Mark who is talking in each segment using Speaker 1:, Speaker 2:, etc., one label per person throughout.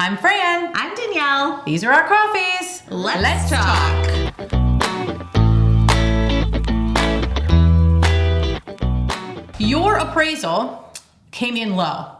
Speaker 1: I'm Fran.
Speaker 2: I'm Danielle.
Speaker 1: These are our coffees.
Speaker 2: Let's talk.
Speaker 1: Your appraisal came in low.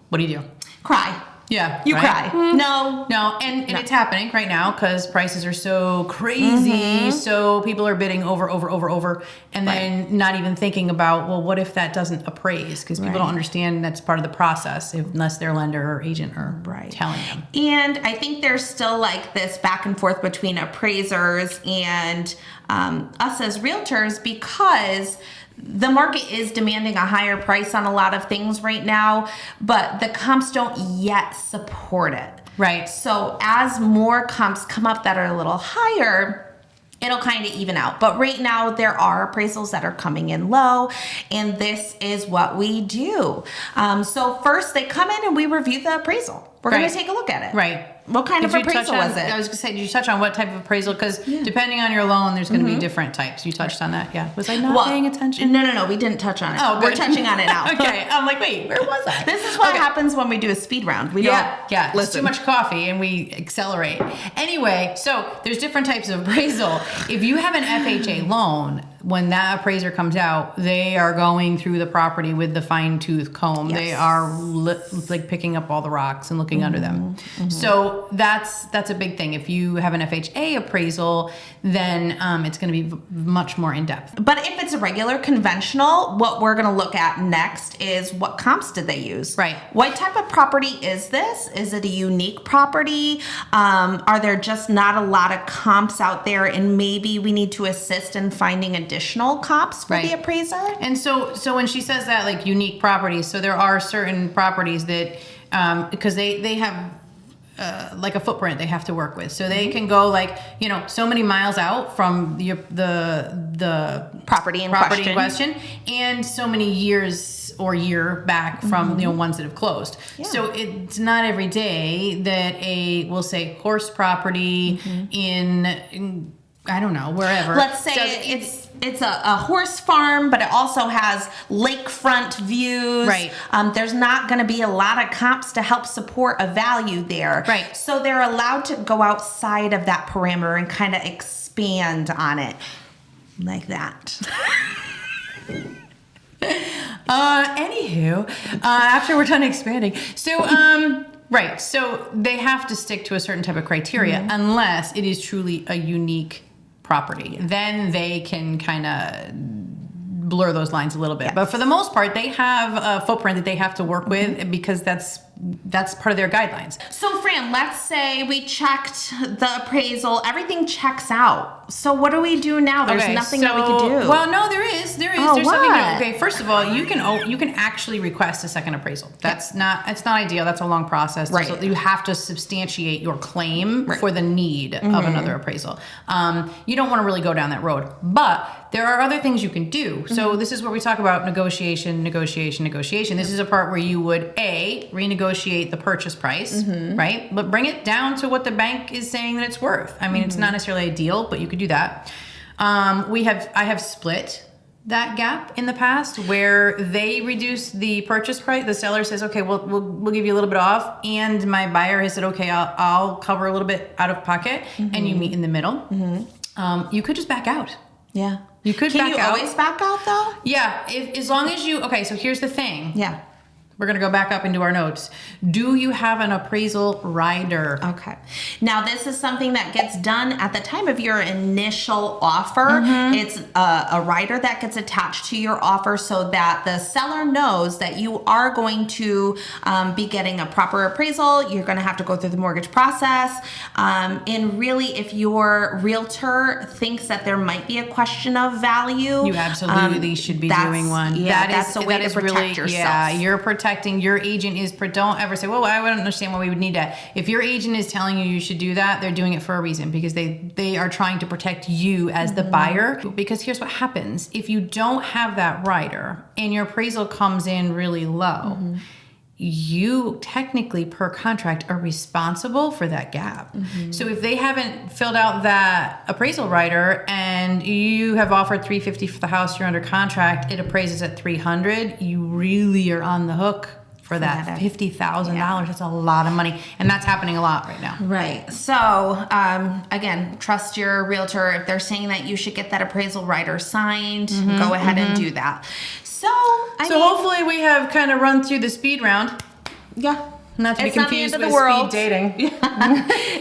Speaker 1: What do you do?
Speaker 2: Cry.
Speaker 1: Yeah.
Speaker 2: You
Speaker 1: right?
Speaker 2: cry. No.
Speaker 1: No, and it's happening right now because prices are so crazy. So people are bidding over, and then not even thinking about, well, what if that doesn't appraise? Because people don't understand that's part of the process unless their lender or agent are telling them.
Speaker 2: And I think there's still like this back and forth between appraisers and us as realtors because the market is demanding a higher price on a lot of things right now, but the comps don't yet support it.
Speaker 1: Right.
Speaker 2: So as more comps come up that are a little higher, it'll kind of even out. But right now, there are appraisals that are coming in low, and this is what we do. So first, they come in and we review the appraisal. We're going to take a look at it.
Speaker 1: Right.
Speaker 2: What kind of appraisal was it?
Speaker 1: I was going to say, did you touch on what type of appraisal? Because depending on your loan, there's going to be different types. You touched on that, yeah. Was I not paying attention?
Speaker 2: No, we didn't touch on it.
Speaker 1: Oh,
Speaker 2: we're touching on it now.
Speaker 1: Okay, I'm like, wait, where was I?
Speaker 2: This is what happens when we do a speed round. We don't
Speaker 1: listen. It's too much coffee and we accelerate. Anyway, so there's different types of appraisal. If you have an FHA loan, when that appraiser comes out, they are going through the property with the fine-tooth comb.
Speaker 2: Yes.
Speaker 1: They are like picking up all the rocks and looking under them. So that's a big thing. If you have an FHA appraisal, then it's going to be much more in-depth.
Speaker 2: But if it's a regular conventional, what we're going to look at next is what comps did they use?
Speaker 1: Right.
Speaker 2: What type of property is this? Is it a unique property? Are there just not a lot of comps out there, and maybe we need to assist in finding additional comps for the appraiser?
Speaker 1: And so when she says that, like unique properties, so there are certain properties that because they have like a footprint they have to work with, so they can go like so many miles out from the
Speaker 2: property in
Speaker 1: question, and so many year back from ones that have closed. So it's not every day that we'll say horse property in I don't know, wherever.
Speaker 2: Let's say it's a horse farm, but it also has lakefront views.
Speaker 1: Right.
Speaker 2: There's not going to be a lot of comps to help support a value there.
Speaker 1: Right.
Speaker 2: So they're allowed to go outside of that parameter and kind of expand on it like that.
Speaker 1: Anywho, after we're done expanding, so right, so they have to stick to a certain type of criteria unless it is truly a unique property. Then they can kind of blur those lines a little bit. But for the most part, they have a footprint that they have to work with because that's part of their guidelines.
Speaker 2: So Fran, let's say we checked the appraisal, everything checks out. So what do we do now? There's nothing that we can do.
Speaker 1: Well, no, there is. There's
Speaker 2: what?
Speaker 1: something new. Okay, first of all, you can actually request a second appraisal. It's not ideal. That's a long process.
Speaker 2: Right.
Speaker 1: So you have to substantiate your claim for the need of another appraisal. You don't want to really go down that road, but there are other things you can do. So this is where we talk about negotiation. This is a part where you would renegotiate the purchase price, right? But bring it down to what the bank is saying that it's worth. I mean, it's not necessarily ideal, but you could do that. I have split that gap in the past where they reduce the purchase price. The seller says, okay, we'll give you a little bit off. And my buyer has said, okay, I'll cover a little bit out of pocket, and you meet in the middle. You could just back out.
Speaker 2: Yeah.
Speaker 1: You could
Speaker 2: Can
Speaker 1: back
Speaker 2: you
Speaker 1: out.
Speaker 2: always back out though?
Speaker 1: Yeah, as long as you, okay, so here's the thing.
Speaker 2: Yeah.
Speaker 1: We're going to go back up into our notes. Do you have an appraisal rider?
Speaker 2: Okay. Now, this is something that gets done at the time of your initial offer. It's a rider that gets attached to your offer so that the seller knows that you are going to be getting a proper appraisal. You're going to have to go through the mortgage process. And really, if your realtor thinks that there might be a question of value,
Speaker 1: you absolutely should be doing one.
Speaker 2: Yeah, that's a way to protect yourself.
Speaker 1: Yeah, you're protecting. Your agent is, don't ever say, well, I wouldn't understand why we would need that. If your agent is telling you should do that, they're doing it for a reason because they are trying to protect you as the buyer. Because here's what happens. If you don't have that rider and your appraisal comes in really low, you technically per contract are responsible for that gap. So if they haven't filled out that appraisal rider and you have offered $350 for the house, you're under contract, it appraises at $300, you really are on the hook for that $50,000. That's a lot of money. And that's happening a lot right now.
Speaker 2: Right. So, again, trust your realtor. If they're saying that you should get that appraisal rider signed, go ahead and do that. So, I mean,
Speaker 1: hopefully we have kind of run through the speed round.
Speaker 2: Yeah.
Speaker 1: Not to be
Speaker 2: It's not the
Speaker 1: confused
Speaker 2: end of
Speaker 1: with
Speaker 2: the world.
Speaker 1: speed dating.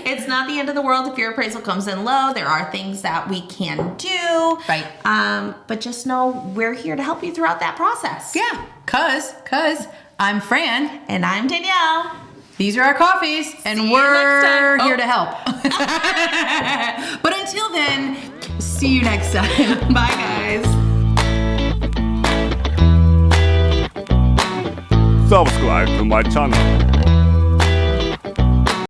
Speaker 2: It's not the end of the world if your appraisal comes in low. There are things that we can do.
Speaker 1: Right.
Speaker 2: But just know we're here to help you throughout that process.
Speaker 1: Yeah. Cause I'm Fran.
Speaker 2: And I'm Danielle.
Speaker 1: These are our coffees, and
Speaker 2: See you
Speaker 1: we're
Speaker 2: next time.
Speaker 1: here to help. But until then, see you next time.
Speaker 2: Bye, guys.
Speaker 3: Subscribe to my channel.